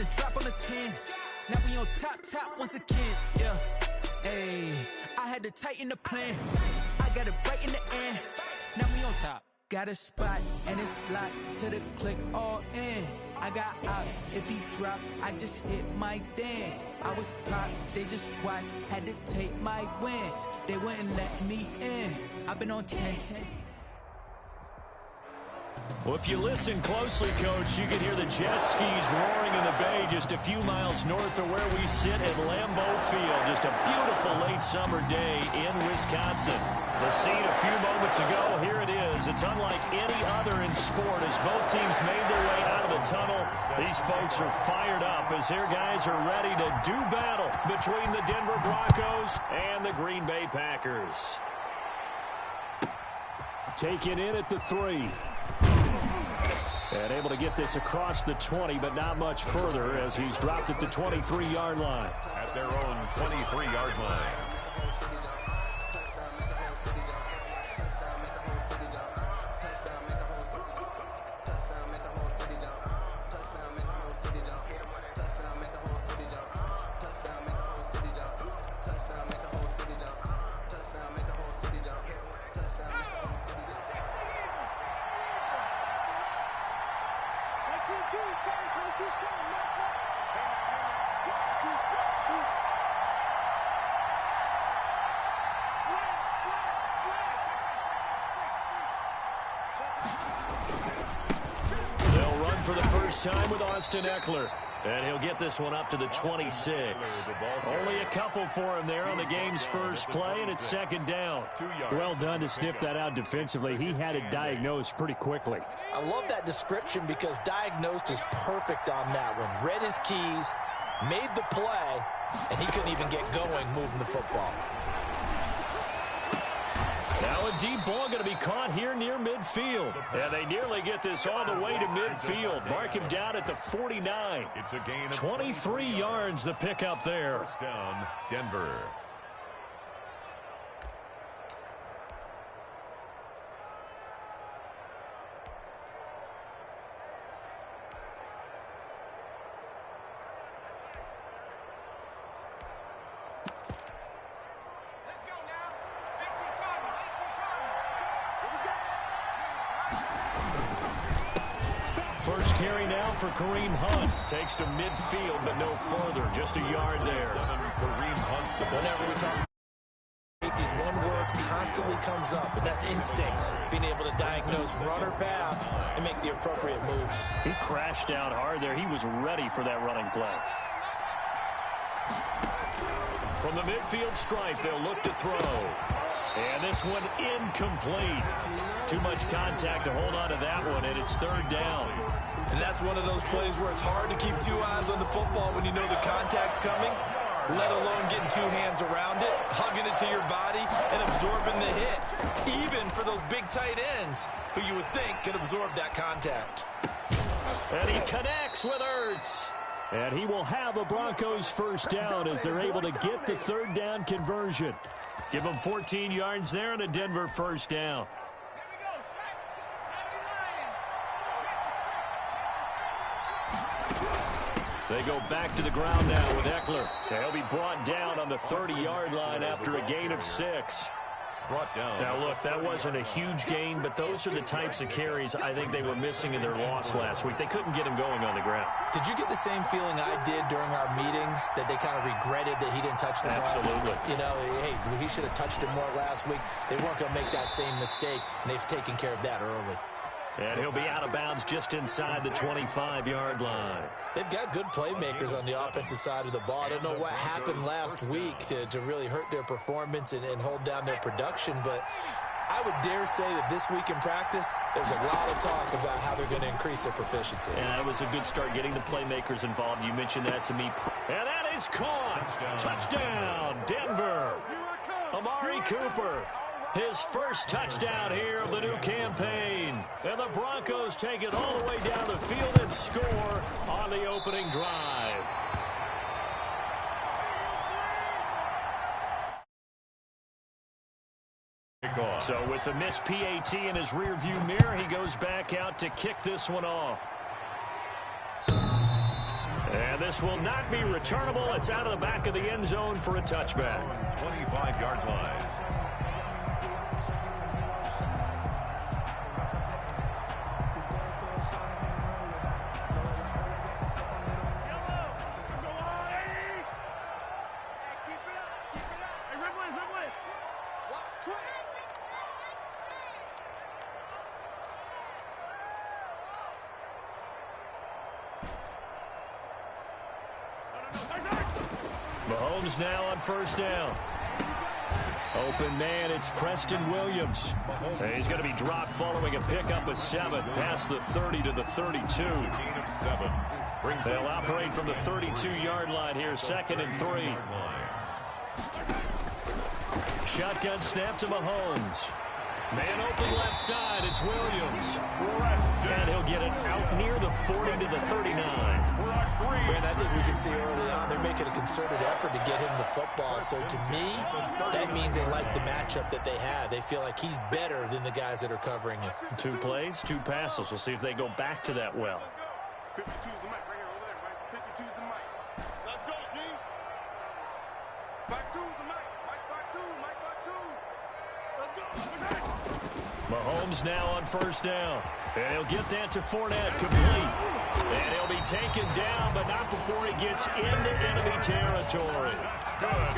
a drop on the 10. Now we on top once again, yeah. Hey, I had to tighten the plan. I got it right in the end. Now we on top. Got a spot and it's locked to the click all in. I got ops, if he drop, I just hit my dance. I was top, they just watched, had to take my wins. They wouldn't let me in. I've been on 10. Well, if you listen closely, Coach, you can hear the jet skis roaring in the bay just a few miles north of where we sit at Lambeau Field. Just a beautiful late summer day in Wisconsin. The scene a few moments ago, here it is. It's unlike any other in sport as both teams made their way out of the tunnel. These folks are fired up as their guys are ready to do battle between the Denver Broncos and the Green Bay Packers. Taken in at the 3. And able to get this across the 20, but not much further as he's dropped at the 23-yard line. At their own 23-yard line. They'll run for the first time with Austin Eckler. And he'll get this one up to the 26. Only a couple for him there on the game's first play, and it's second down. Well done to sniff that out defensively. He had it diagnosed pretty quickly. I love that description because diagnosed is perfect on that one. Read his keys, made the play, and he couldn't even get going moving the football. Now a deep ball going to be caught here near midfield. And they nearly get this all the way to midfield. Mark him down at the 49. It's a gain of 23 yards the pickup there. First down, Denver. First carry now for Kareem Hunt. Takes to midfield, but no further. Just a yard there. Kareem Hunt. Whenever we talk safeties, one word constantly comes up, and that's instincts. Being able to diagnose run or pass and make the appropriate moves. He crashed down hard there. He was ready for that running play. From the midfield stripe, they'll look to throw. And this one incomplete. Too much contact to hold on to that one, and it's third down. And that's one of those plays where it's hard to keep two eyes on the football when you know the contact's coming, let alone getting two hands around it, hugging it to your body, and absorbing the hit. Even for those big tight ends who you would think could absorb that contact. And he connects with Ertz. And he will have a Broncos first down as they're able to get the third down conversion. Give them 14 yards there and a Denver first down. They go back to the ground now with Eckler. They'll be brought down on the 30-yard line after a gain of 6. Brought down. Now, look, that wasn't a huge gain, but those are the types of carries I think they were missing in their loss last week. They couldn't get him going on the ground. Did you get the same feeling I did during our meetings, that they kind of regretted that he didn't touch the ball? Absolutely. You know, hey, he should have touched it more last week. They weren't going to make that same mistake, and they've taken care of that early. And he'll be out of bounds just inside the 25-yard line. They've got good playmakers on the offensive side of the ball. I don't know what happened last week to really hurt their performance and hold down their production, but I would dare say that this week in practice, there's a lot of talk about how they're going to increase their proficiency. Yeah, that was a good start getting the playmakers involved. You mentioned that to me. And that is caught. Touchdown, Denver. Amari Cooper. His first touchdown here of the new campaign. And the Broncos take it all the way down the field and score on the opening drive. So with the missed PAT in his rearview mirror, he goes back out to kick this one off. And And this will not be returnable. It's out of the back of the end zone for a touchback. 25-yard line. Mahomes now on first down. Open man, it's Preston Williams. He's going to be dropped following a pickup of 7 past the 30 to the 32. Gain of 7. They'll operate from the 32-yard line here, 2nd and 3. Shotgun snap to Mahomes. Man open left side, it's Williams. And he'll get it out near the 40 to the 39. Brent, I think we can see early on they're making a concerted effort to get him the football. So to me, that means they like the matchup that they have. They feel like he's better than the guys that are covering him. 2 plays, 2 passes. We'll see if they go back to that well. 52's the mic right here over there, right? 52's the mic. Let's go, G. 52's the mic. Mike 52, Mike 52. Let's go. Mahomes now on first down. And he'll get that to Fournette, complete. And he'll be taken down, but not before he gets into enemy territory.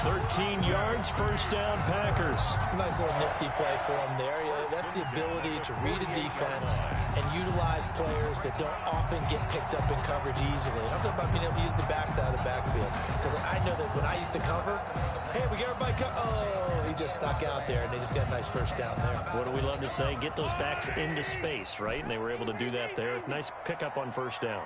13 yards, first down, Packers. Nice little nifty play for him there. That's the ability to read a defense and utilize players that don't often get picked up in coverage easily. And I'm talking about being able to use the backside of the backfield. Because I know that when I used to cover, hey, we get everybody oh, he just stuck out there, and they just got a nice first down there. What do we love to say? Get those backs into space, right? And they were able to do that there. Nice pickup on first down.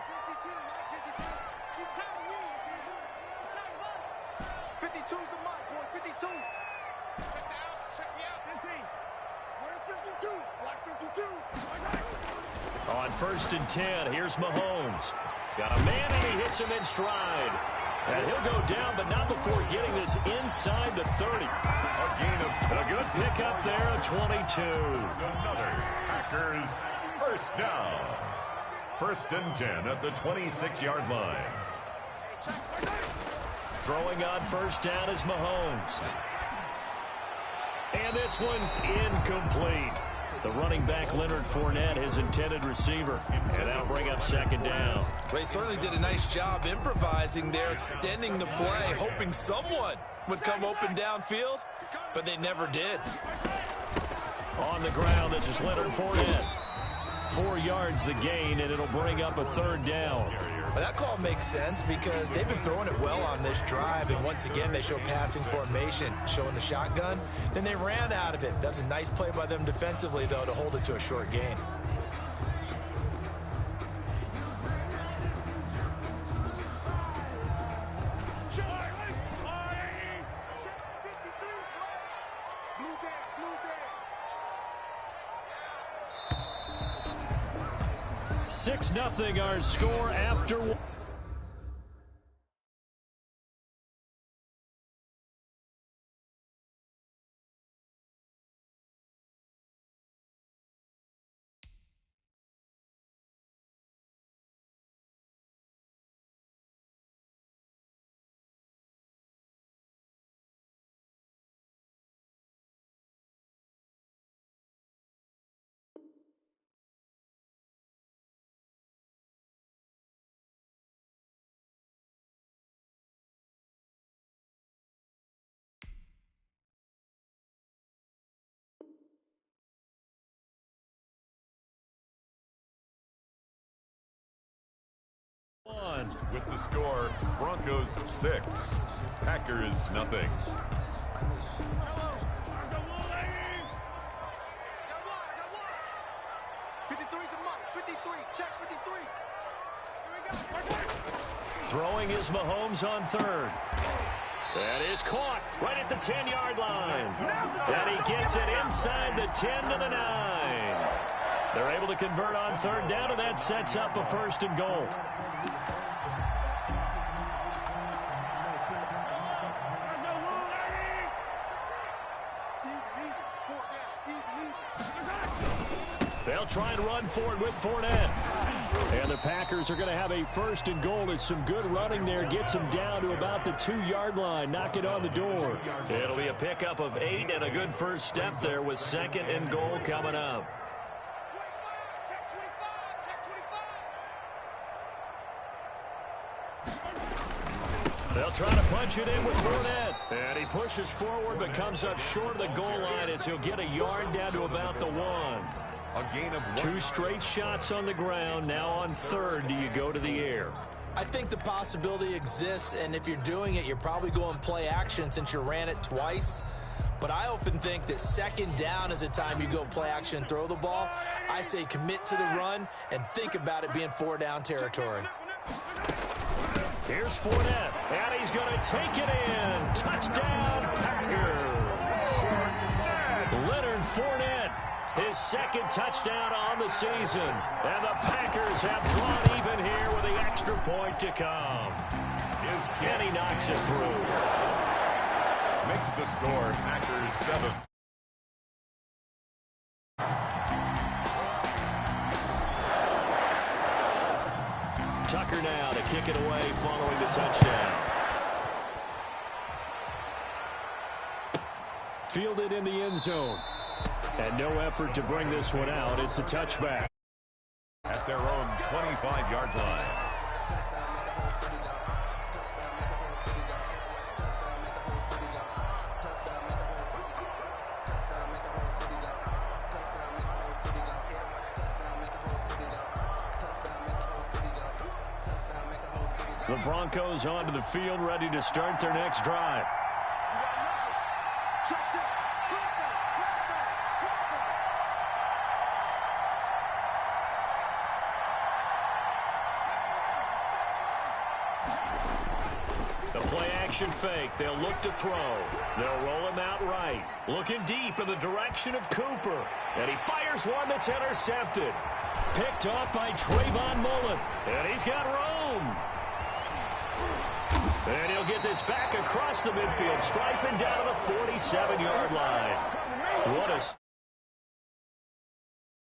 52's the mic, boys. 52. Check the outs. Check the out. 15. Where's 52? Watch 52. On first and 10, here's Mahomes. Got a man, and he hits him in stride. And he'll go down, but not before getting this inside the 30. A good pickup there, a 22. Another Packers first down. 1st and 10 at the 26-yard line. Throwing on first down is Mahomes. And this one's incomplete. The running back, Leonard Fournette, his intended receiver. And that'll bring up 2nd down. They certainly did a nice job improvising there, extending the play, hoping someone would come open downfield, but they never did. On the ground, this is Leonard Fournette. 4 yards the gain, and it'll bring up a 3rd down. Well, that call makes sense because they've been throwing it well on this drive, and once again they show passing formation, showing the shotgun. Then they ran out of it. That's a nice play by them defensively, though, to hold it to a short gain. Six 0 our score after one. With the score, Broncos 6, Packers nothing. Throwing is Mahomes on 3rd. That is caught right at the 10-yard line. And he gets it inside the 10 to the 9. They're able to convert on 3rd down, and that sets up a 1st and goal. They'll try and run forward with Fournette. And the Packers are going to have a first and goal as some good running there gets them down to about the 2-yard line. Knock it on the door. It'll be a pickup of 8 and a good first step there with second and goal coming up. They'll try to punch it in with Fournette. And he pushes forward but comes up short of the goal line as he'll get a yard down to about the 1. A gain of 1. 2 straight shots on the ground. Now on third, do you go to the air? I think the possibility exists, and if you're doing it, you're probably going play action since you ran it twice. But I often think that second down is a time you go play action and throw the ball. I say commit to the run and think about it being 4-down territory. Here's Fournette, and he's going to take it in. Touchdown, Packers. Leonard Fournette, his second touchdown on the season. And the Packers have drawn even here with the extra point to come. And he knocks it through. Makes the score Packers 7. Tucker now to kick it away following the touchdown. Fielded in the end zone. And no effort to bring this one out. It's a touchback. At their own 25-yard line. The Broncos onto the field, ready to start their next drive. The play-action fake. They'll look to throw. They'll roll him out right. Looking deep in the direction of Cooper. And he fires one that's intercepted. Picked off by Trayvon Mullen. And he's got room. And he'll get this back across the midfield, striping down to the 47-yard line. What a...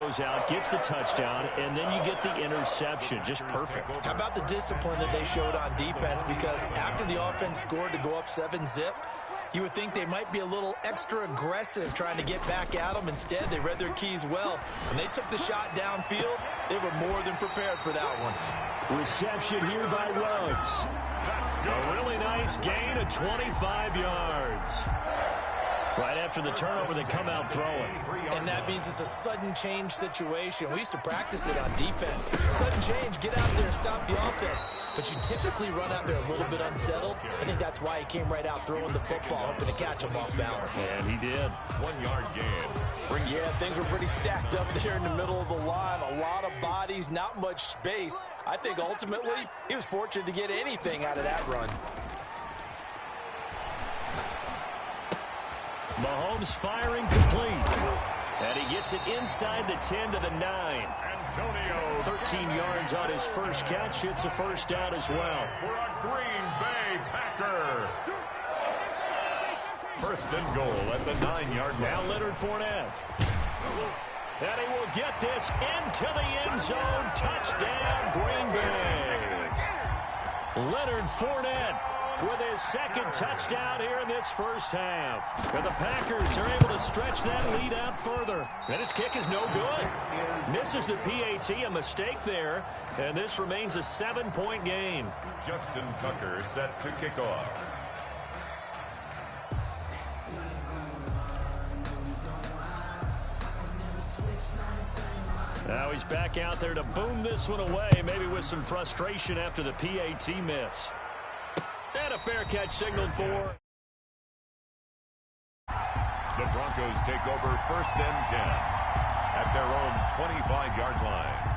Goes out, gets the touchdown, and then you get the interception. Just perfect. How about the discipline that they showed on defense? Because after the offense scored to go up 7-zip, you would think they might be a little extra aggressive trying to get back at them. Instead, they read their keys well. When they took the shot downfield, they were more than prepared for that one. Reception here by Ruggs. A really nice gain of 25 yards. Right after the turnover, they come out throwing. And that means it's a sudden change situation. We used to practice it on defense. Sudden change, get out there and stop the offense. But you typically run out there a little bit unsettled. I think that's why he came right out throwing the football, hoping to catch him off balance. And he did. 1-yard gain. Yeah, things were pretty stacked up there in the middle of the line. A lot of bodies, not much space. I think ultimately he was fortunate to get anything out of that run. Mahomes firing complete. And he gets it inside the 10 to the 9. Antonio. 13 yards on his first catch. It's a first down as well. For a Green Bay Packer. First and goal at the 9-yard line. Now Leonard Fournette. And he will get this into the end zone. Touchdown, Green Bay. Leonard Fournette with his second touchdown here in this first half. And the Packers are able to stretch that lead out further. And his kick is no good. Misses the PAT, a mistake there. And this remains a 7-point game. Justin Tucker set to kick off. Now he's back out there to boom this one away, maybe with some frustration after the PAT miss. And a fair catch signaled for. The Broncos take over first and 10 at their own 25-yard line.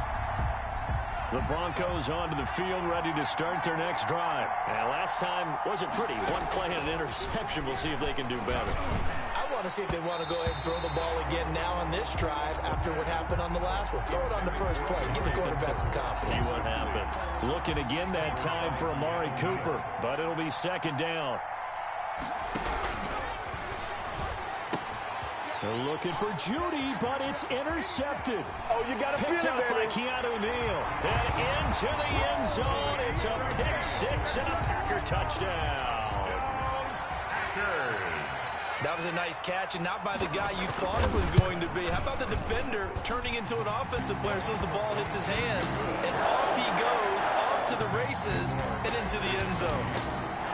The Broncos onto the field, ready to start their next drive. And last time wasn't pretty. One play and an interception. We'll see if they can do better. I want to see if they want to go ahead and throw the ball again now on this drive after what happened on the last one. Throw it on the first play. Give the quarterback some confidence. See what happens. Looking again that time for Amari Cooper, but it'll be second down. They're looking for Judy, but it's intercepted. Oh, you got to feel it, Picked up by baby. Keanu Neal. And into the end zone. It's a pick six and a Packer touchdown. That was a nice catch, and not by the guy you thought it was going to be. How about the defender turning into an offensive player so as the ball hits his hands, and off he goes, off to the races, and into the end zone.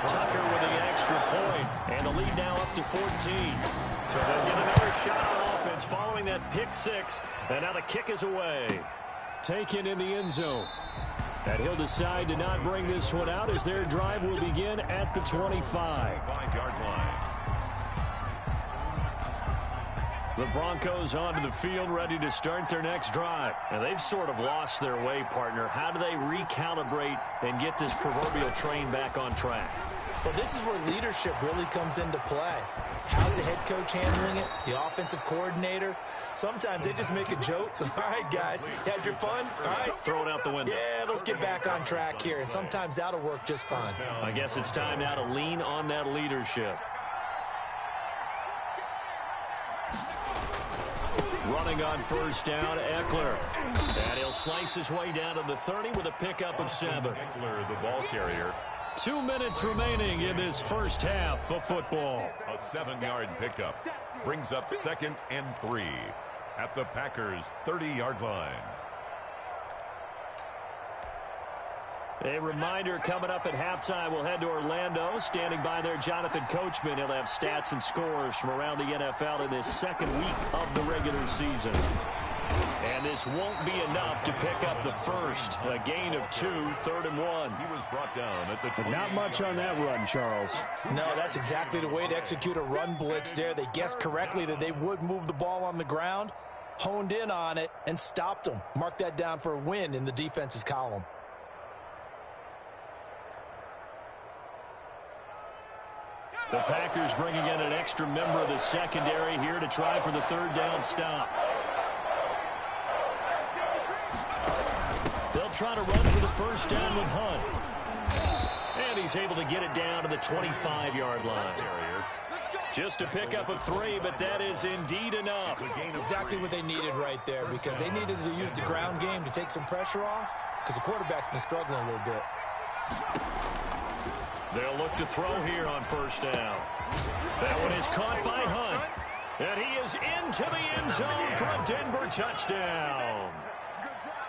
Tucker with the extra point, and the lead now up to 14. So they'll get another shot on offense following that pick six, and now the kick is away. Taken in the end zone. And he'll decide to not bring this one out as their drive will begin at the 25. 5-yard line. The Broncos onto the field, ready to start their next drive. And they've sort of lost their way, partner. How do they recalibrate and get this proverbial train back on track? Well, this is where leadership really comes into play. How's the head coach handling it? The offensive coordinator? Sometimes they just make a joke. All right, guys, you had your fun? All right. Throw it out the window. Yeah, let's get back on track here. And sometimes that'll work just fine. I guess it's time now to lean on that leadership. Running on first down, Eckler. And he'll slice his way down to the 30 with a pickup of 7. Eckler, the ball carrier. 2 minutes remaining in this first half of football. A 7-yard pickup brings up 2nd and 3 at the Packers' 30-yard line. A reminder coming up at halftime, we'll head to Orlando. Standing by there, Jonathan Coachman. He'll have stats and scores from around the NFL in this second week of the regular season. And this won't be enough to pick up the first. A gain of 2, 3rd and 1. He was brought down at the 20. Not much on that run, Charles. No, that's exactly the way to execute a run blitz there. They guessed correctly that they would move the ball on the ground, honed in on it, and stopped them. Mark that down for a win in the defense's column. The Packers bringing in an extra member of the secondary here to try for the 3rd down stop. They'll try to run for the first down with Hunt. And he's able to get it down to the 25-yard line. Just a pickup of 3, but that is indeed enough. Exactly what they needed right there, because they needed to use the ground game to take some pressure off, because the quarterback's been struggling a little bit. They'll look to throw here on first down. That one is caught by Hunt. And he is into the end zone for a Denver touchdown.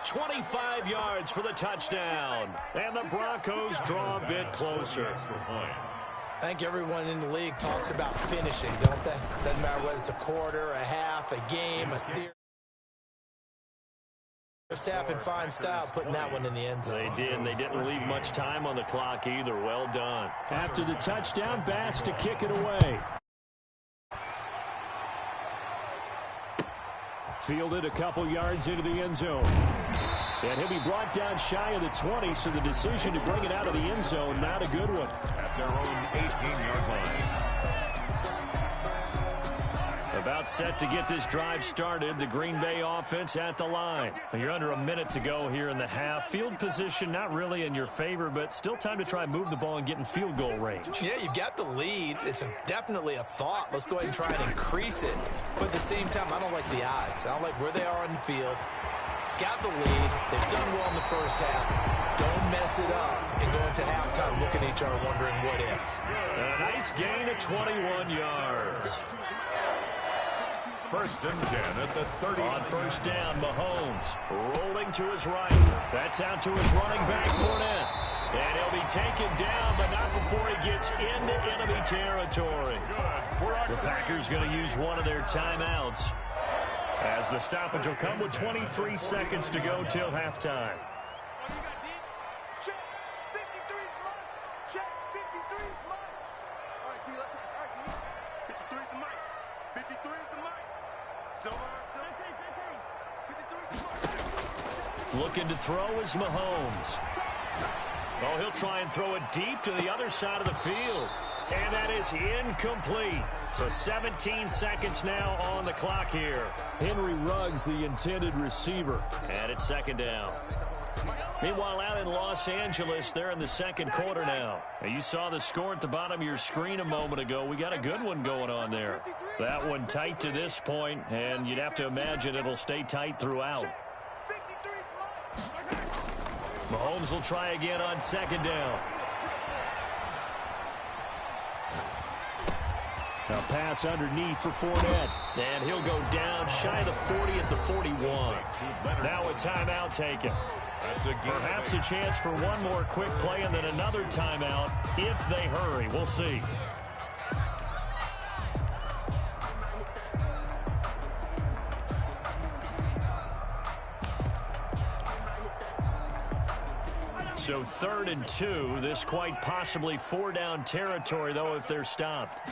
25 yards for the touchdown. And the Broncos draw a bit closer. I think everyone in the league talks about finishing, don't they? Doesn't matter whether it's a quarter, a half, a game, a series. First half in fine style, putting that one in the end zone. They did, and they didn't leave much time on the clock either. Well done. After the touchdown, Bass to kick it away. Fielded a couple yards into the end zone. And he'll be brought down shy of the 20, so the decision to bring it out of the end zone, not a good one. At their own 18-yard line. About set to get this drive started. The Green Bay offense at the line. You're under a minute to go here in the half. Field position not really in your favor, but still time to try and move the ball and get in field goal range. Yeah, you've got the lead. It's definitely a thought. Let's go ahead and try and increase it. But at the same time, I don't like the odds. I don't like where they are on the field. Got the lead. They've done well in the first half. Don't mess it up and go into halftime looking at each other wondering what if. And a nice gain of 21 yards. 1st and 10 at the 30. On first down, Mahomes rolling to his right. That's out to his running back, Fournette. And he'll be taken down, but not before he gets into enemy territory. The Packers going to use one of their timeouts, as the stoppage will come with 23 seconds to go till halftime. Check. 53's mine. Check. 53's mine. All right, T, let's check. All right, T. 53's the mic. 53's the mic. Silver. 53's the mic. Looking to throw is Mahomes. Oh, he'll try and throw it deep to the other side of the field. And that is incomplete. So 17 seconds now on the clock here. Henry Ruggs, the intended receiver. And it's 2nd down. Meanwhile, out in Los Angeles, they're in the second quarter now. You saw the score at the bottom of your screen a moment ago. We got a good one going on there. That one tight to this point, and you'd have to imagine it'll stay tight throughout. Mahomes will try again on second down. A pass underneath for Fournette. And he'll go down shy of the 40 at the 41. Now a timeout taken. Perhaps a chance for one more quick play and then another timeout if they hurry. We'll see. So 3rd and 2. This quite possibly 4-down territory, though, if they're stopped.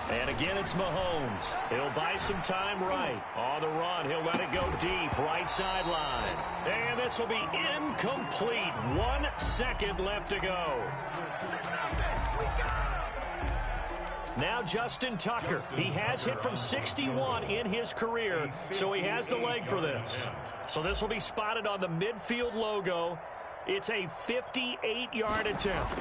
And again, it's Mahomes. He'll buy some time right. On the run, he'll let it go deep. Right sideline. And this will be incomplete. 1 second left to go. Now Justin Tucker. He has hit from 61 in his career, so he has the leg for this. So this will be spotted on the midfield logo. It's a 58-yard attempt.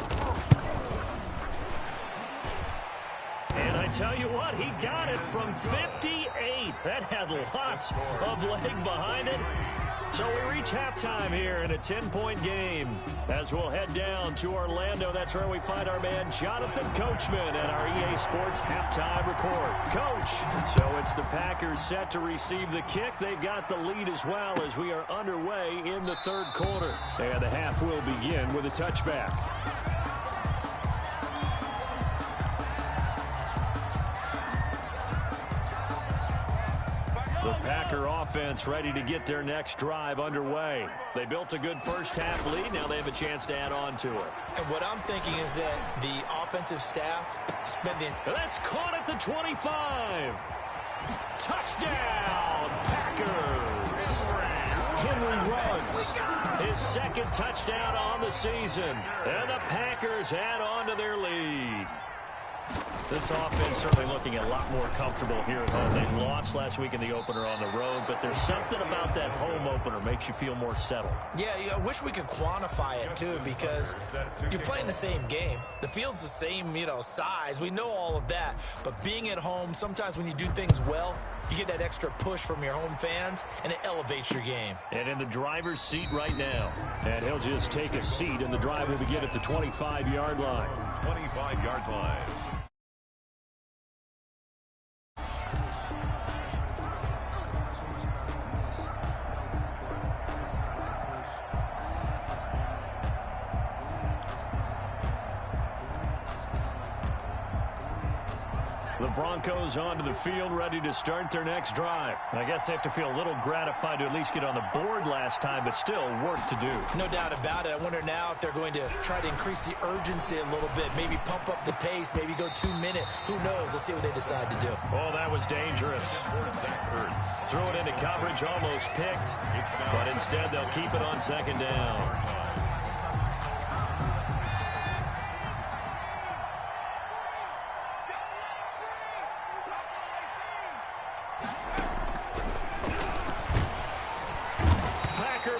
And I tell you what, he got it from 58. That had lots of leg behind it. So we reach halftime here in a 10-point game. As we'll head down to Orlando, that's where we find our man Jonathan Coachman and our EA Sports halftime report. Coach, so it's the Packers set to receive the kick. They've got the lead as well as we are underway in the third quarter. And the half will begin with a touchback. The Packer offense ready to get their next drive underway. They built a good first half lead. Now they have a chance to add on to it. And what I'm thinking is that the offensive staff spent the... That's caught at the 25. Touchdown, Packers. Henry runs his second touchdown on the season. And the Packers add on to their lead. This offense certainly looking a lot more comfortable here at home. They lost last week in the opener on the road, but there's something about that home opener makes you feel more settled. Yeah, I wish we could quantify it, too, because you're playing the same game. The field's the same, size. We know all of that. But being at home, sometimes when you do things well, you get that extra push from your home fans, and it elevates your game. And in the driver's seat right now. And he'll just take a seat, and the drive will begin at the 25-yard line. 25-yard line. The Broncos onto the field, ready to start their next drive. I guess they have to feel a little gratified to at least get on the board last time, but still work to do. No doubt about it. I wonder now if they're going to try to increase the urgency a little bit, maybe pump up the pace, maybe go 2 minute. Who knows? Let's see what they decide to do. Oh, that was dangerous. Threw it into coverage, almost picked, but instead they'll keep it on second down.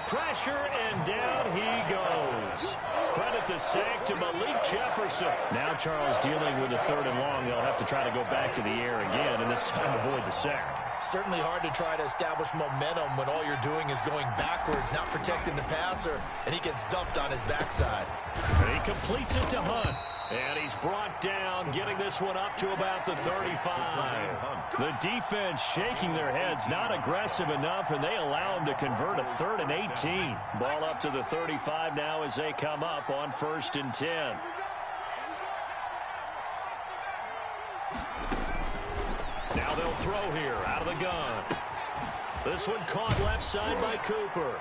Pressure, and down he goes. Credit the sack to Malik Jefferson. Now Charles dealing with a 3rd and long. They'll have to try to go back to the air again, and this time avoid the sack. Certainly hard to try to establish momentum when all you're doing is going backwards, not protecting the passer, and he gets dumped on his backside. And he completes it to Hunt. And he's brought down, getting this one up to about the 35. The defense shaking their heads, not aggressive enough, and they allow him to convert a 3rd and 18. Ball up to the 35 now as they come up on 1st and 10. Now they'll throw here out of the gun. This one caught left side by Cooper.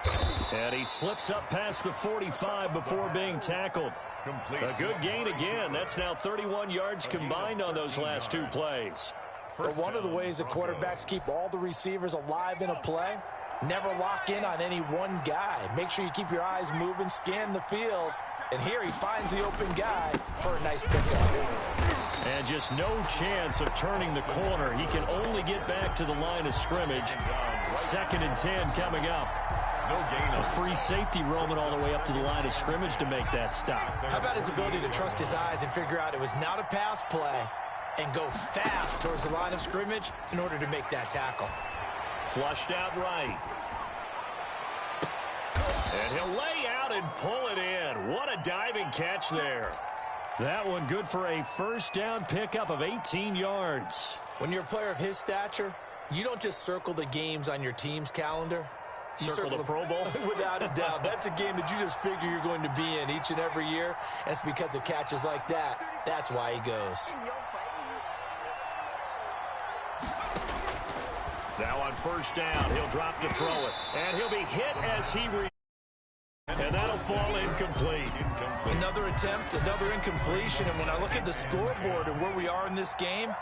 And he slips up past the 45 before being tackled. A good gain again. That's now 31 yards combined on those last 2 plays. Well, one of the ways that quarterbacks keep all the receivers alive in a play, never lock in on any one guy. Make sure you keep your eyes moving, scan the field. And here he finds the open guy for a nice pickup. And just no chance of turning the corner. He can only get back to the line of scrimmage. 2nd and 10 coming up. A free safety roaming all the way up to the line of scrimmage to make that stop. How about his ability to trust his eyes and figure out it was not a pass play and go fast towards the line of scrimmage in order to make that tackle. Flushed out right. And he'll lay out and pull it in. What a diving catch there. That one good for a first down pickup of 18 yards. When you're a player of his stature, you don't just circle the games on your team's calendar. You circle the Pro Bowl? Without a doubt. That's a game that you just figure you're going to be in each and every year. And it's because of catches like that. That's why he goes. Now on first down, he'll drop to throw it. And he'll be hit as he and that'll fall incomplete. Another attempt, another incompletion. And when I look at the scoreboard and where we are in this game,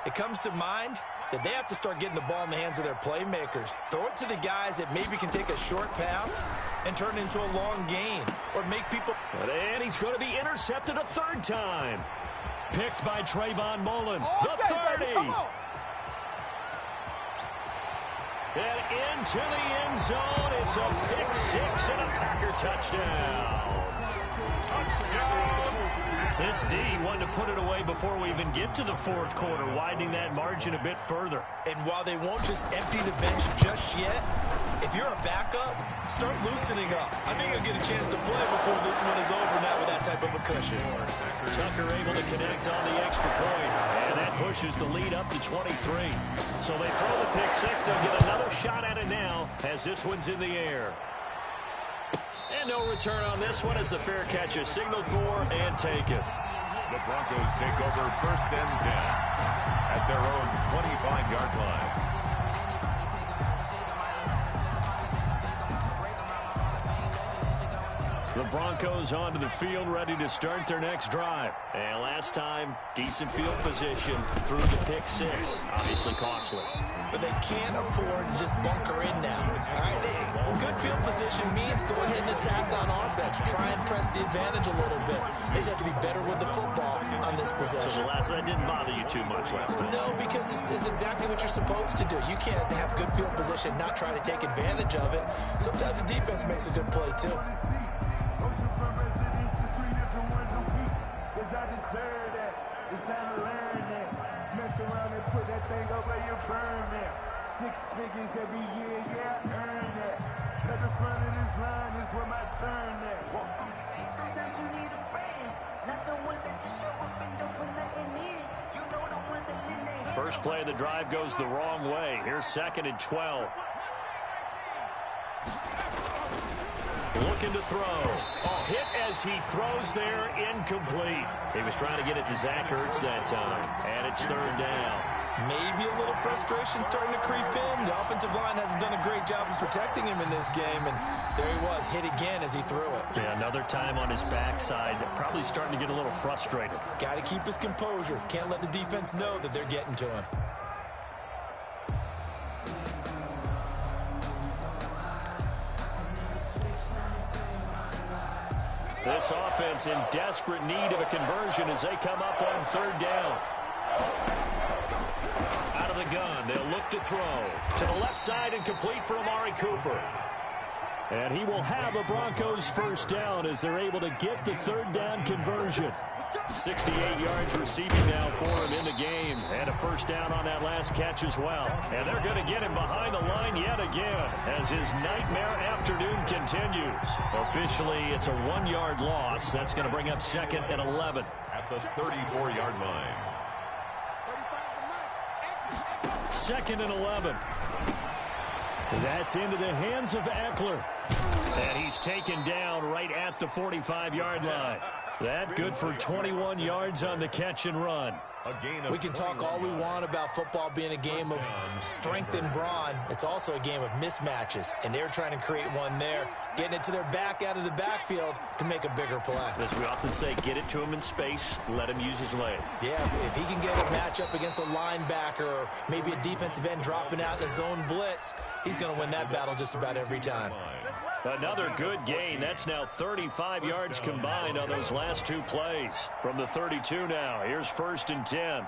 it comes to mind that they have to start getting the ball in the hands of their playmakers. Throw it to the guys that maybe can take a short pass and turn it into a long gain or make people. And he's going to be intercepted a third time. Picked by Trayvon Mullen. The 30. Baby, and into the end zone. It's a pick six and a Packer touchdown. This D wanted to put it away before we even get to the fourth quarter, widening that margin a bit further. And while they won't just empty the bench just yet, if you're a backup, start loosening up. I think you'll get a chance to play before this one is over now with that type of a cushion. Tucker able to connect on the extra point, and that pushes the lead up to 23. So they throw the pick six. They'll get another shot at it now as this one's in the air. And no return on this one as the fair catch is signaled for and taken. The Broncos take over first and 10 at their own 25-yard line. The Broncos onto the field, ready to start their next drive. And last time, decent field position through the pick six. Obviously costly. But they can't afford to just bunker in now. All right, good field position means go ahead and attack on offense. Try and press the advantage a little bit. They just have to be better with the football on this possession. So the last one didn't bother you too much last time? No, because it's exactly what you're supposed to do. You can't have good field position, not try to take advantage of it. Sometimes the defense makes a good play, too. It's time to learn that. Mess around and put that thing up where you burn that. 6 figures every year, yeah, earn that. At the front of this line is where my turn at. Sometimes you need a friend, not the ones that just show up and don't put nothing in. You know the ones that lend their hand. First play of the drive goes the wrong way. Here's 2nd and 12. Looking to throw. Oh, hit as he throws there, incomplete. He was trying to get it to Zach Ertz that time, and it's 3rd down. Maybe a little frustration starting to creep in. The offensive line hasn't done a great job of protecting him in this game, and there he was, hit again as he threw it. Yeah, another time on his backside, probably starting to get a little frustrated. Got to keep his composure. Can't let the defense know that they're getting to him. This offense in desperate need of a conversion as they come up on 3rd down. Out of the gun, they'll look to throw. To the left side and complete for Amari Cooper. And he will have a Broncos first down as they're able to get the 3rd down conversion. 68 yards receiving now for him in the game. And a first down on that last catch as well. And they're going to get him behind the line yet again as his nightmare afternoon continues. Officially, it's a 1-yard loss. That's going to bring up 2nd and 11. At the 34-yard line. 2nd and 11. That's into the hands of Eckler. And he's taken down right at the 45-yard line. That good for 21 yards on the catch and run. We can talk all we want about football being a game of strength and brawn. It's also a game of mismatches, and they're trying to create one there, getting it to their back out of the backfield to make a bigger play. As we often say, get it to him in space, let him use his leg. Yeah, if he can get a matchup against a linebacker or maybe a defensive end dropping out in a zone blitz, he's going to win that battle just about every time. Another good gain. That's now 35 yards combined on those last 2 plays. From the 32 now, here's 1st and 10.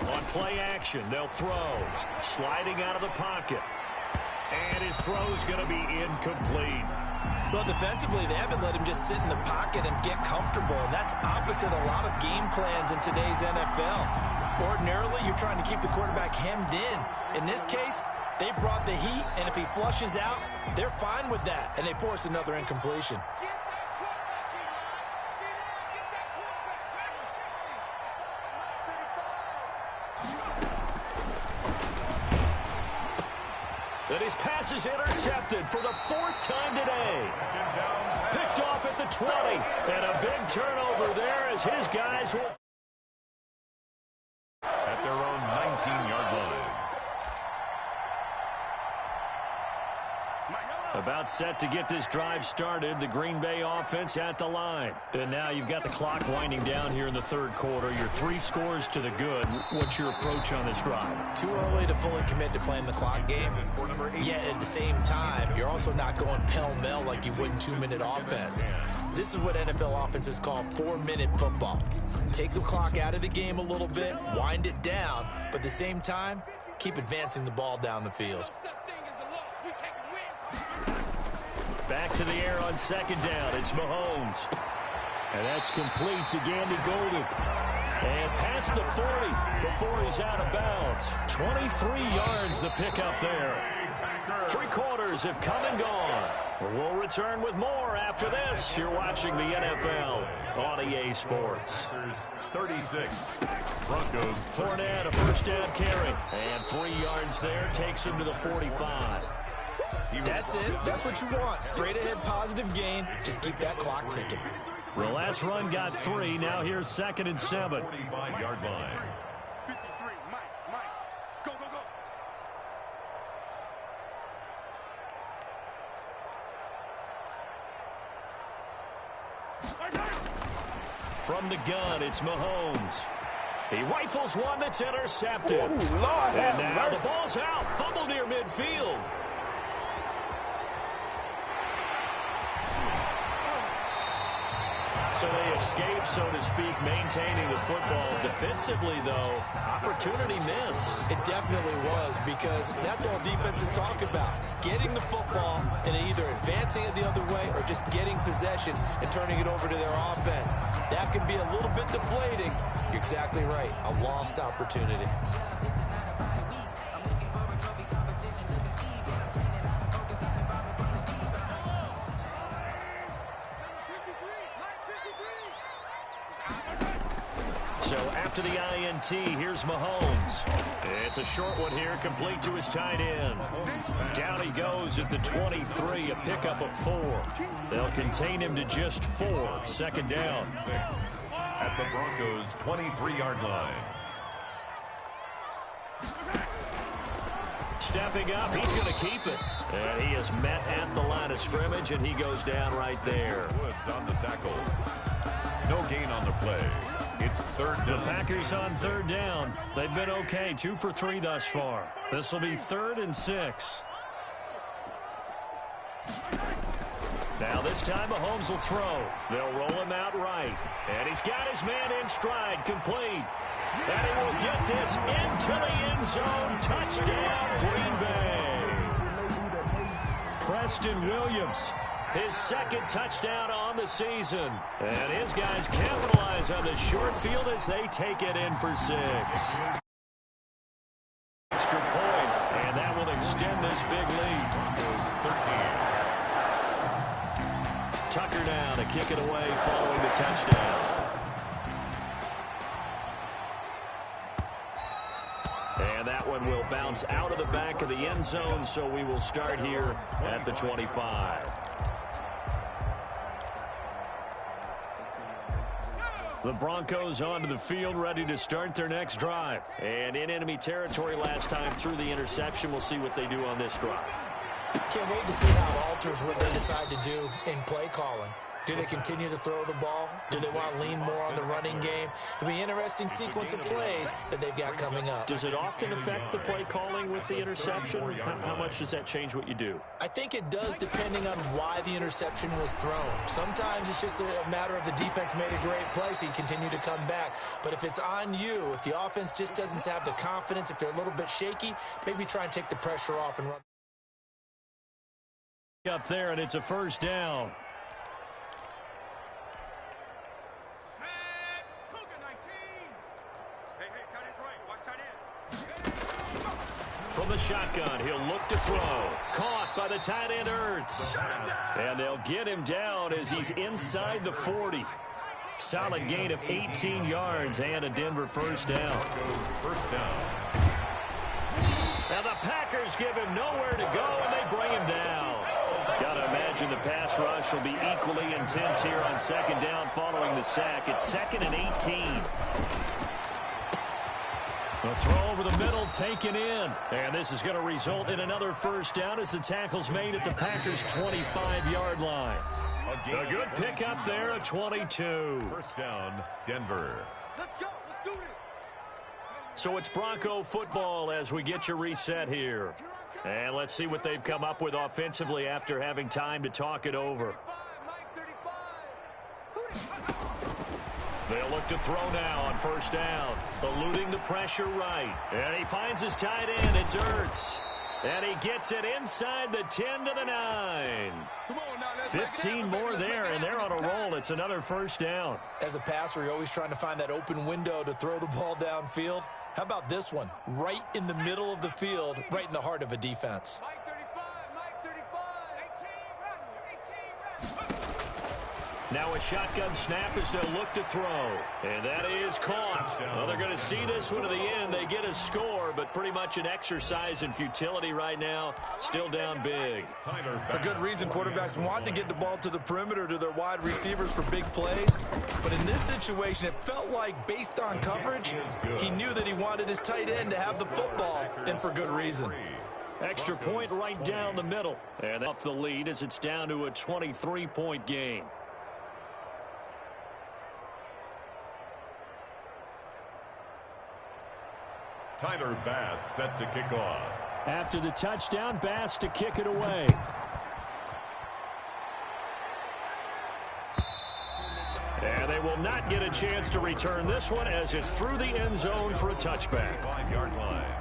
On play action, they'll throw. Sliding out of the pocket. And his throw's going to be incomplete. Well, defensively, they haven't let him just sit in the pocket and get comfortable, and that's opposite a lot of game plans in today's NFL. Ordinarily, you're trying to keep the quarterback hemmed in. In this case, they brought the heat, and if he flushes out, they're fine with that, and they force another incompletion. And his pass is intercepted for the 4th time today. Picked off at the 20. And a big turnover there as his guys will... At their own 19-yard line. About set to get this drive started. The Green Bay offense at the line. And now you've got the clock winding down here in the 3rd quarter. You're 3 scores to the good. What's your approach on this drive? Too early to fully commit to playing the clock game. Yet at the same time, you're also not going pell-mell like you would in 2-minute offense. This is what NFL offenses call 4-minute football. Take the clock out of the game a little bit, wind it down, but at the same time, keep advancing the ball down the field. Back to the air on 2nd down. It's Mahomes. And that's complete to Gandy Golden. And past the 40 before he's out of bounds. 23 yards the pickup there. 3 quarters have come and gone. We'll return with more after this. You're watching the NFL on EA Sports. 36. Broncos. Fournette, a 1st down carry. And 3 yards there takes him to the 45. That's it. That's what you want. Straight ahead positive gain. Just keep that clock ticking. The last run got 3. Now here's 2nd and 7. 45-yard line. 53, Mike, go, go, go. From the gun, it's Mahomes. He rifles one that's intercepted. Ooh, Lord, and now the ball's out. Fumble near midfield. So they escape, so to speak, maintaining the football. Defensively, though, opportunity miss. It definitely was, because that's all defenses talk about. Getting the football and either advancing it the other way or just getting possession and turning it over to their offense. That can be a little bit deflating. You're exactly right. A lost opportunity. So after the INT, here's Mahomes. It's a short one here, complete to his tight end. Down he goes at the 23, a pickup of 4. They'll contain him to just 4. 2nd down. At the Broncos' 23-yard line. Stepping up, he's going to keep it. And he is met at the line of scrimmage, and he goes down right there. Woods on the tackle. No gain on the play. It's 3rd down. The Packers on 3rd down. They've been okay, 2 for 3 thus far. This will be 3rd and 6. Now this time Mahomes will throw. They'll roll him out right. And he's got his man in stride, complete. And he will get this into the end zone. Touchdown, Green Bay. Preston Williams, his 2nd touchdown on the season. And his guys capitalize on the short field as they take it in for 6. Extra point, and that will extend this big lead. 13. Tucker now to kick it away following the touchdown. And that one will bounce out of the back of the end zone, so we will start here at the 25. The Broncos onto the field, ready to start their next drive. And in enemy territory last time through the interception. We'll see what they do on this drive. Can't wait to see how it alters what they decide to do in play calling. Do they continue to throw the ball? Do they want to lean more on the running game? It'll be an interesting sequence of plays that they've got coming up. Does it often affect the play calling with the interception? How much does that change what you do? I think it does, depending on why the interception was thrown. Sometimes it's just a matter of the defense made a great play, so you continue to come back. But if it's on you, if the offense just doesn't have the confidence, if they're a little bit shaky, maybe try and take the pressure off and run. Up there, and it's a first down. From the shotgun, he'll look to throw. Caught by the tight end, Ertz. And they'll get him down as he's inside the 40. Solid gain of 18 yards and a Denver first down. Now the Packers give him nowhere to go, and they bring him down. Got to imagine the pass rush will be equally intense here on second down following the sack. It's 2nd and 18. The throw over the middle taken in. And this is going to result in another first down as the tackle's made at the Packers' 25-yard line. A good pickup there at 22. First down, Denver. Let's go. Let's do this. So it's Bronco football as we get you reset here. And let's see what they've come up with offensively after having time to talk it over. They'll look to throw now on first down. Eluding the pressure right. And he finds his tight end. It's Ertz. And he gets it inside the 10 to the 9. 15 more there, and they're on a roll. It's another first down. As a passer, you're always trying to find that open window to throw the ball downfield. How about this one? Right in the middle of the field, right in the heart of a defense. Now a shotgun snap as they'll look to throw. And that is caught. Well, they're going to see this one to the end. They get a score, but pretty much an exercise in futility right now. Still down big. For good reason, quarterbacks want to get the ball to the perimeter to their wide receivers for big plays. But in this situation, it felt like based on coverage, he knew that he wanted his tight end to have the football, and for good reason. Extra point right down the middle. And off the lead as it's down to a 23-point game. Tyler Bass set to kick off. After the touchdown, Bass to kick it away. And they will not get a chance to return this one as it's through the end zone for a touchback. 5-yard line.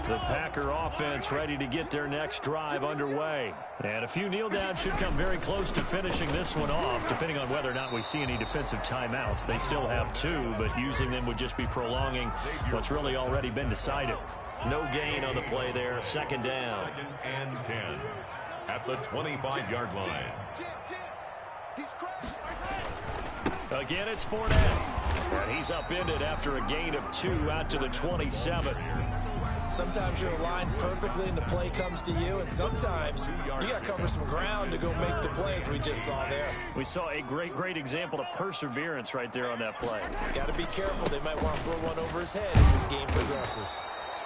The Packer offense ready to get their next drive underway. And a few kneel downs should come very close to finishing this one off, depending on whether or not we see any defensive timeouts. They still have 2, but using them would just be prolonging what's really already been decided. No gain on the play there. Second down. 2nd and 10 at the 25-yard line. Again, it's Fournette. And he's upended after a gain of 2 out to the 27. Sometimes you're aligned perfectly and the play comes to you, and sometimes you got to cover some ground to go make the plays we just saw there. We saw a great example of perseverance right there on that play. Got to be careful. They might want to throw one over his head as this game progresses.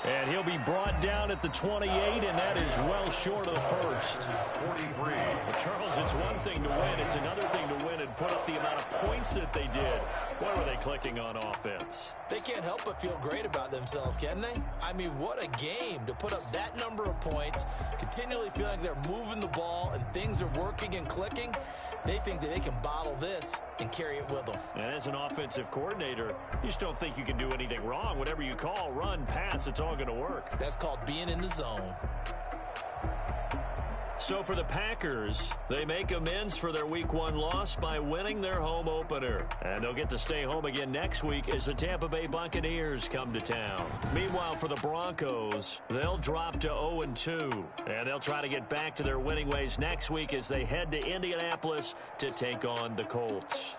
And he'll be brought down at the 28, and that is well short of the first. 43. Well, Charles, it's one thing to win. It's another thing to win and put up the amount of points that they did. What were they clicking on offense? They can't help but feel great about themselves, can they? I mean, what a game to put up that number of points, continually feeling like they're moving the ball and things are working and clicking. They think that they can bottle this and carry it with them. And as an offensive coordinator, you just don't think you can do anything wrong. Whatever you call, run, pass, it's all going to work. That's called being in the zone. So for the Packers, they make amends for their Week 1 loss by winning their home opener. And they'll get to stay home again next week as the Tampa Bay Buccaneers come to town. Meanwhile, for the Broncos, they'll drop to 0-2. And they'll try to get back to their winning ways next week as they head to Indianapolis to take on the Colts.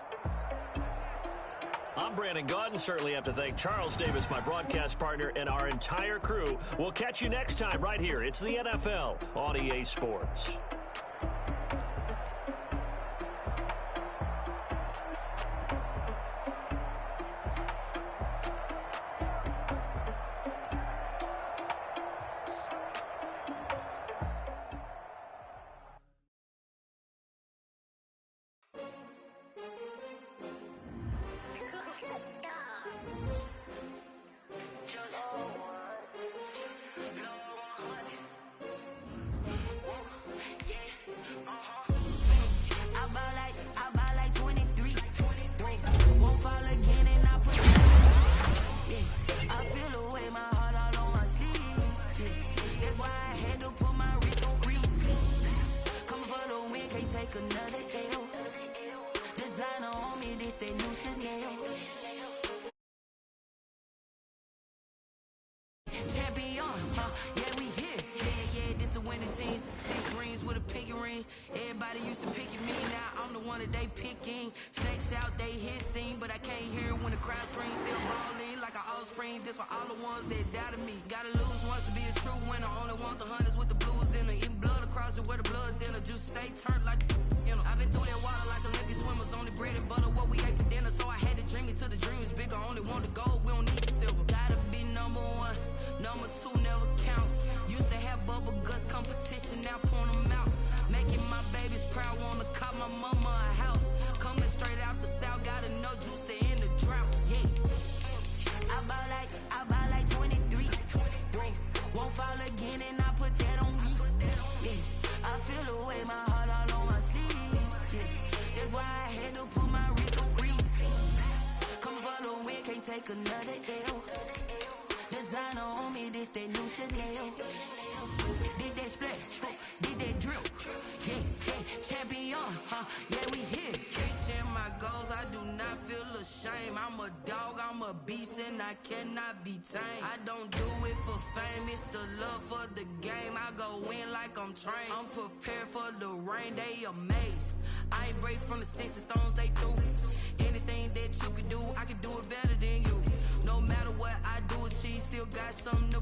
I'm Brandon Gaudin. Certainly have to thank Charles Davis, my broadcast partner, and our entire crew. We'll catch you next time right here. It's the NFL on EA Sports. Yeah. that new Chanel. Champion, yeah, we here. Yeah, this the winning team. 6 rings with a pinky ring. Everybody used to pick at me, now I'm the one that they picking. Snakes out, they hissing, but I can't hear when the crowd screams. Still balling like an offspring. This for all the ones that doubted me. Gotta lose once to be a true winner. Only want the hunters with the blues in it. Eating blood across it where the blood thinner. Just stay turned like you know. I've been through that water like Olympic swimmers. Only bread and butter what we ate for dinner. So I had to dream it till the dream is bigger. Only want the gold, we don't need the silver. Gotta be number 1. Number 2 never count. Used to have bubble guts competition, now point them out. Making my babies proud, wanna cop my mama a house. Coming straight out the south, got enough juice to end the drought. Yeah, I buy like 23. Won't fall again, and I put that on me. Yeah, I feel the way, my heart all on my sleeve. Yeah, that's why I had to put my wrist on freeze. Coming for the win, can't take another L. Designer on me, this that new Chanel. Did that splash, did that drip. Yeah, champion, yeah, we here. Reaching my goals, I do not feel ashamed. I'm a dog, I'm a beast, and I cannot be tamed. I don't do it for fame, it's the love for the game. I go in like I'm trained. I'm prepared for the rain, they amazed. I ain't break from the sticks and stones they threw. Anything that you can do, I can do it better than you. No matter what I do, achieve, still got something to